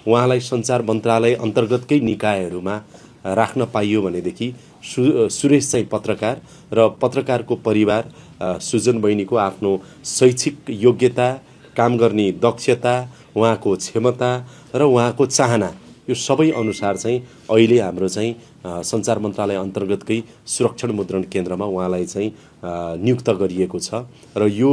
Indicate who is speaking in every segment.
Speaker 1: उहाँलाई सञ्चार मन्त्रालय अन्तर्गतकै निकायहरूमा राख्न पाइयो भनेदेखि सुरेश चाहिँ पत्रकार र पत्रकारको परिवार सुजन बहिनीको आफ्नो शैक्षिक योग्यता, काम गर्ने दक्षता, उहाँको क्षमता र उहाँको चाहना यो सबै अनुसार चाहिँ अहिले हाम्रो चाहिँ सञ्चार मन्त्रालय अन्तर्गतकै सुरक्षण मुद्रण केन्द्रमा उहाँलाई चाहिँ नियुक्त गरिएको छ र यो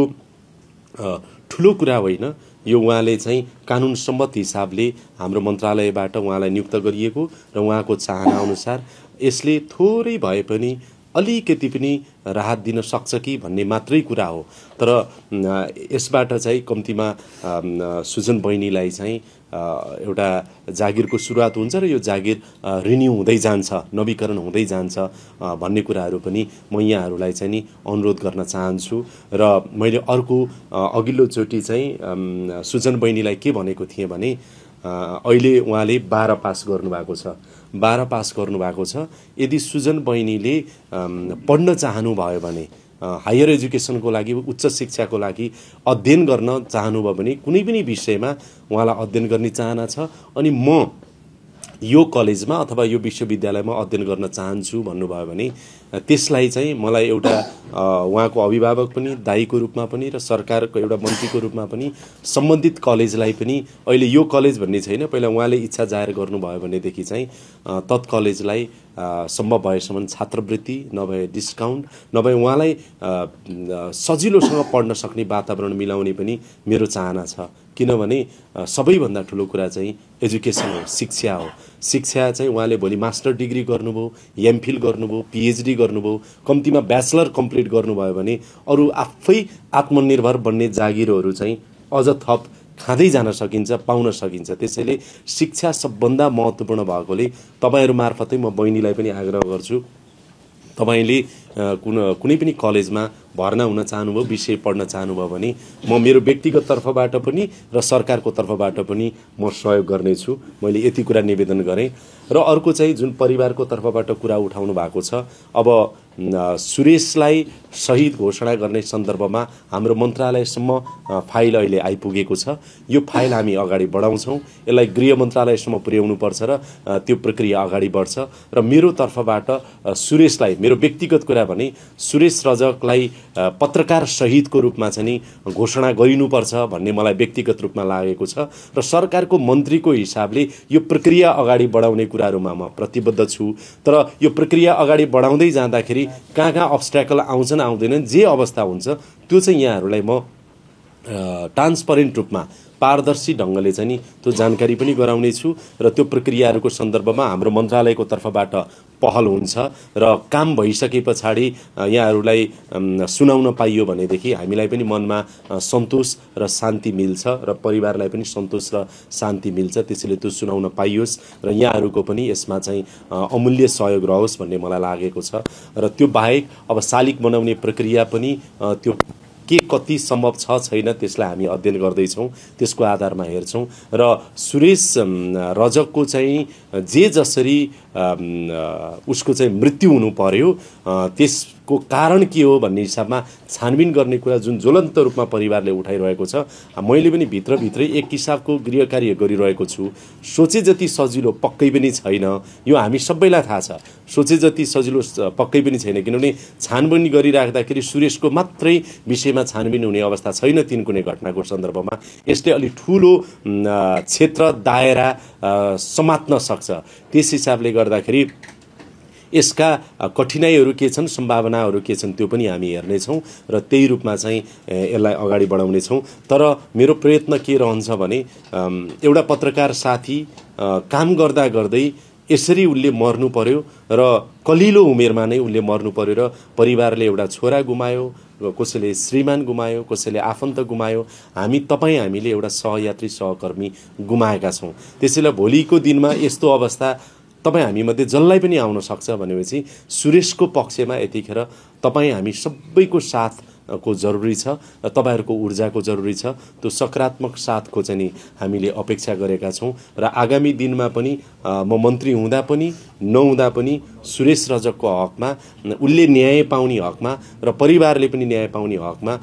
Speaker 1: ठुलो कुरा होइन। यो उहाँले चाहिँ कानुन सम्मत हिसाबले हाम्रो मन्त्रालयबाट उहाँलाई नियुक्त गरिएको र उहाँको चाहना अनुसार यसले थोरै भए पनि अलिकति पनि राहत दिन सक्छ कि भन्ने मात्रै कुरा हो। तर यसबाट चाहिँ कम्तीमा सुजन बहिनीलाई चाहिँ एउटा जागिरको सुरुवात हुन्छ र यो जागिर रिन्यू हुँदै जान्छ, नवीकरण हुँदै जान्छ भन्ने कुराहरू पनि म यहाँहरूलाई चाहिँ नि अनुरोध गर्न चाहन्छु। र मैले अर्को अघिल्लोचोटि चाहिँ सुजन बहिनीलाई के भनेको थिएँ भने अहिले उहाँले 12 पास गर्नुभएको छ, 12 पास गर्नुभएको छ। यदि सुजन बहिनीले पढ्न चाहनुभयो भने, हायर एजुकेसनको लागि, उच्च शिक्षाको लागि अध्ययन गर्न चाहनुभयो भने कुनै पनि विषयमा उहाँलाई अध्ययन गर्ने चाहना छ अनि म यो कलेजमा अथवा यो विश्वविद्यालयमा अध्ययन गर्न चाहन्छु भन्नुभयो भने त्यसलाई चाहिँ मलाई एउटा उहाँको अभिभावक पनि, दाइको रूपमा पनि र सरकारको एउटा मन्त्रीको रूपमा पनि सम्बन्धित कलेजलाई पनि अहिले यो कलेज भन्ने छैन, पहिला उहाँले इच्छा जाहेर गर्नुभयो भनेदेखि चाहिँ तत् कलेजलाई सम्भव भएसम्म छात्रवृत्ति नभए डिस्काउन्ट नभए उहाँलाई सजिलोसँग पढ्न सक्ने वातावरण मिलाउने पनि मेरो चाहना छ। किनभने सबैभन्दा ठुलो कुरा चाहिँ एजुकेसन हो, शिक्षा हो। शिक्षा चाहिँ उहाँले भोलि मास्टर डिग्री गर्नुभयो, एमफिल गर्नुभयो, पिएचडी गर्नुभयो, कम्तीमा ब्याचलर कम्प्लिट गर्नुभयो भने अरू आफै आत्मनिर्भर बन्ने जागिरहरू चाहिँ अझ थप खाँदै जान सकिन्छ, पाउन सकिन्छ। त्यसैले शिक्षा सबभन्दा महत्त्वपूर्ण भएकोले तपाईहरू मार्फतै म बहिनीलाई पनि आग्रह गर्छु, तपाईले कुनै पनि कलेजमा भर्ना हुन चाहनुभयो, विषय पढ्न चाहनुभयो भने म मेरो व्यक्तिगत तर्फबाट पनि र सरकारको तर्फबाट पनि म सहयोग गर्नेछु। मैले यति कुरा निवेदन गरेँ। र अर्को चाहिँ जुन परिवारको तर्फबाट कुरा उठाउनु भएको छ, अब सुरेशलाई शहीद घोषणा गर्ने सन्दर्भमा हाम्रो मन्त्रालयसम्म फाइल अहिले आइपुगेको छ। यो फाइल हामी अगाडि बढाउँछौँ, यसलाई गृह मन्त्रालयसम्म पुर्याउनुपर्छ र त्यो प्रक्रिया अगाडि बढ्छ। र मेरो तर्फबाट सुरेशलाई, मेरो व्यक्तिगत कुरा भने सुरेश रजकलाई पत्रकार शहीदको रूपमा चाहिँ घोषणा गरिनुपर्छ भन्ने मलाई व्यक्तिगत रूपमा लागेको छ र सरकारको मन्त्रीको हिसाबले यो प्रक्रिया अगाडि बढाउने कुराहरूमा म प्रतिबद्ध छु। तर यो प्रक्रिया अगाडि बढाउँदै जाँदाखेरि कहाँ कहाँ अब्स्ट्याकल आउँछन् आउँदैनन्, जे अवस्था हुन्छ त्यो चाहिँ यहाँहरूलाई म ट्रान्सपरेन्ट रूपमा पारदर्शी ढङ्गले चाहिँ नि त्यो जानकारी पनि गराउने छु र त्यो प्रक्रियाहरूको सन्दर्भमा हाम्रो मन्त्रालयको तर्फबाट पहल हुन्छ र काम भइसके पछाडि यहाँहरूलाई सुनाउन पाइयो भनेदेखि हामीलाई पनि मनमा सन्तोष र शान्ति मिल्छ र परिवारलाई पनि सन्तोष र शान्ति मिल्छ। त्यसैले त्यो सुनाउन पाइयोस् र यहाँहरूको पनि यसमा चाहिँ अमूल्य सहयोग रहोस् भन्ने मलाई लागेको छ। र त्यो बाहेक अब शालिग बनाउने प्रक्रिया पनि त्यो के कति सम्भव छ छैन त्यसलाई हामी अध्ययन गर्दैछौँ, त्यसको आधारमा हेर्छौँ। र सुरेश रजकको चाहिँ जे जसरी उसको चाहिँ मृत्यु हुनु पर्यो त्यसको कारण के हो भन्ने हिसाबमा छानबिन गर्ने कुरा जुन ज्वलन्त रूपमा परिवारले उठाइरहेको छ, मैले पनि भित्रभित्रै एक किसिमको गृह कार्य गरिरहेको छु। सोचे जति सजिलो पक्कै पनि छैन, यो हामी सबैलाई थाहा छ। सोचे जति सजिलो पक्कै पनि छैन, किनभने छानबिन गरिराख्दाखेरि सुरेशको मात्रै विषयमा छानबिन हुने अवस्था छैन। तिनकुने घटनाको सन्दर्भमा यसले अलि ठुलो क्षेत्र दायरा समात्न सक्छ। त्यस हिसाबले गर्दाखेरि यसका कठिनाइहरू के छन्, सम्भावनाहरू के छन् त्यो पनि हामी हेर्नेछौँ र त्यही रूपमा चाहिँ यसलाई अगाडि बढाउनेछौँ। तर मेरो प्रयत्न के रहन्छ भने एउटा पत्रकार साथी काम गर्दा गर्दै यसरी उसले मर्नु पर्यो र कलिलो उमेरमा नै उसले मर्नु पर्यो र परिवारले एउटा छोरा गुमायो, कसैले श्रीमान गुमायो, कसैले आफन्त गुमायो। हामीले एउटा सहयात्री सहकर्मी गुमाएका छौँ। त्यसैले भोलिको दिनमा यस्तो अवस्था हामी जसलाई पनि आउन सक्छ भनेपछि सुरेशको पक्षमा यतिखेर हामी सबैको साथ को जरुरी छ, तपाईहरुको ऊर्जाको जरुरी छ। त्यो सकारात्मक साथको चाहिँ नि हामीले अपेक्षा गरेका छौं र आगामी दिनमा पनि म मन्त्री हुँदा पनि नहुँदा पनि सुरेश रजकको हकमा, उनले न्याय पाउने हकमा र परिवारले पनि न्याय पाउने हकमा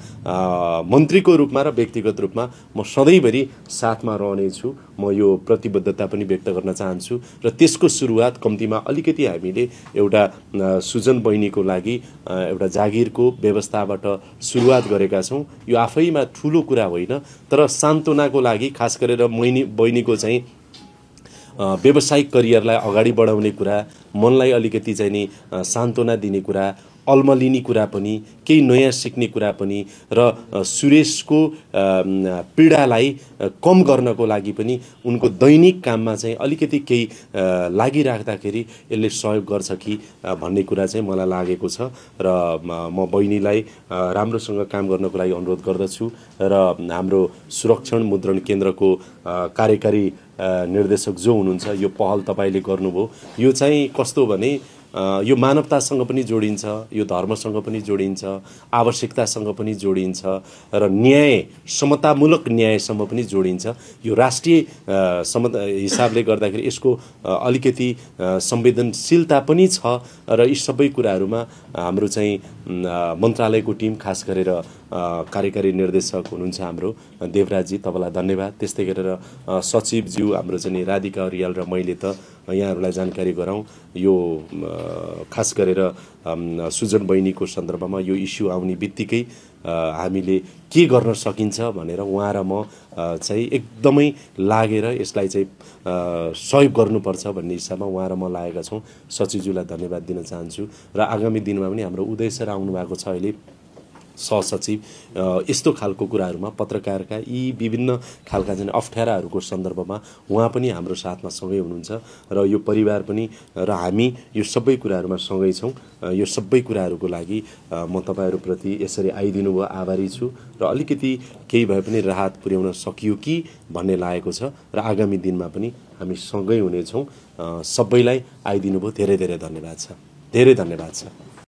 Speaker 1: मन्त्रीको रूपमा र व्यक्तिगत रूपमा म सधैँभरि साथमा रहनेछु। म यो प्रतिबद्धता पनि व्यक्त गर्न चाहन्छु र त्यसको सुरुवात कम्तीमा अलिकति हामीले एउटा सुजन बहिनीको लागि एउटा जागिरको व्यवस्थाबाट सुरुवात गरेका छौं। यो आफैमा ठूलो कुरा होइन, तर सान्त्वनाको लागि खास गरेर बहिनीको चाहिँ व्यावसायिक करियरलाई अगाडि बढाउने कुरा, मनलाई अलिकति चाहिँ नि सान्त्वना दिने कुरा, अल्मलिने कुरा पनि, केही नयाँ सिक्ने कुरा पनि र सुरेशको पीडालाई कम गर्नको लागि पनि उनको दैनिक काममा चाहिँ अलिकति केही लागिराख्दाखेरि यसले सहयोग गर्छ कि भन्ने कुरा चाहिँ मलाई लागेको छ र म बहिनीलाई राम्रोसँग काम गर्नको लागि अनुरोध गर्दछु र हाम्रो सुरक्षण मुद्रण केन्द्रको कार्यकारी निर्देशक जो हुनुहुन्छ, यो पहल तपाईले गर्नुभयो। यो चाहिँ कस्तो भने यो मानवतासँग पनि जोडिन्छ, यो धर्मसँग पनि जोडिन्छ, आवश्यकतासँग पनि जोडिन्छ र न्याय, समतामूलक न्यायसँग पनि जोडिन्छ। यो राष्ट्रिय हिसाबले गर्दाखेरि यसको अलिकति संवेदनशीलता पनि छ र यी सबै कुराहरूमा हाम्रो चाहिँ मन्त्रालयको टिम, खास गरेर कार्यकारी निर्देशक हुनुहुन्छ हाम्रो देवराजजी, तपाईलाई धन्यवाद। त्यस्तै गरेर सचिवज्यू हाम्रो चाहिँ राधिका अरियाल र मैले त यहाँहरूलाई जानकारी गराउँ, यो खास गरेर सुजन बहिनीको सन्दर्भमा यो इस्यु आउने बित्तिकै हामीले के गर्न सकिन्छ भनेर उहाँ र म चाहिँ एकदमै लागेर यसलाई चाहिँ सहयोग गर्नुपर्छ भन्ने हिसाबमा उहाँ र म लागेका छौँ। सचिवज्यूलाई धन्यवाद दिन चाहन्छु र आगामी दिनमा पनि हाम्रो उदय सर आउनु भएको छ अहिले सहसचिव। यस्तो खालको कुराहरूमा पत्रकारका यी विभिन्न खालका चाहिँ अप्ठ्याराहरूको सन्दर्भमा उहाँ पनि हाम्रो साथमा सँगै हुनुहुन्छ र यो परिवार पनि र हामी यो सबै कुराहरूमा सँगै छौँ। यो सबै कुराहरूको लागि म तपाईहरुप्रति यसरी आइदिनु भयो, आभारी छु र अलिकति केही भए पनि राहत पुर्याउन सकियो कि भन्ने लागेको छ र आगामी दिनमा पनि हामी सँगै हुनेछौँ। सबैलाई आइदिनु भयो, धेरै धेरै धन्यवाद छ, धेरै धन्यवाद छ।